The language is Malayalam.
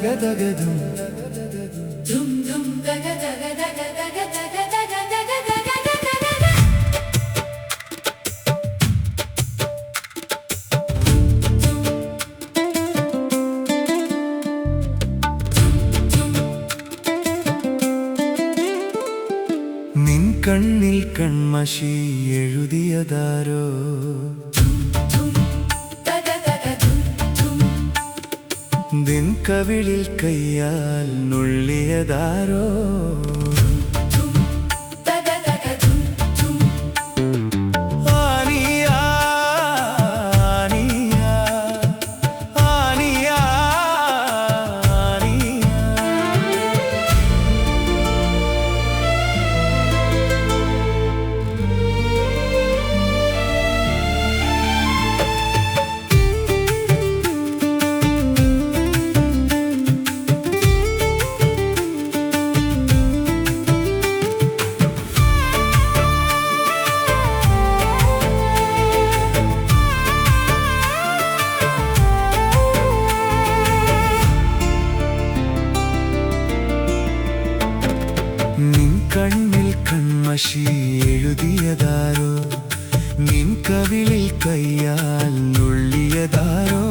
ദഗദഗദും ദും ദും ദഗ ദഗ ദഗ ദഗ ദഗ ദഗ ദഗ ദഗ ദഗ. നിൻ കണ്ണിൽ കൺമഷി എഴുതിയതാരോ നിൻ കവിളിൽ കയ്യാൽ നുള്ളിയതാരോ ആനിയാ ആനിയാ ആനിയാ ആനിയാ നിൻ കണ്ണിൽ കൺമഷി എഴുതിയതാരോ നിൻ കവിളിൽ കയ്യാൽ നുള്ളിയതാരോ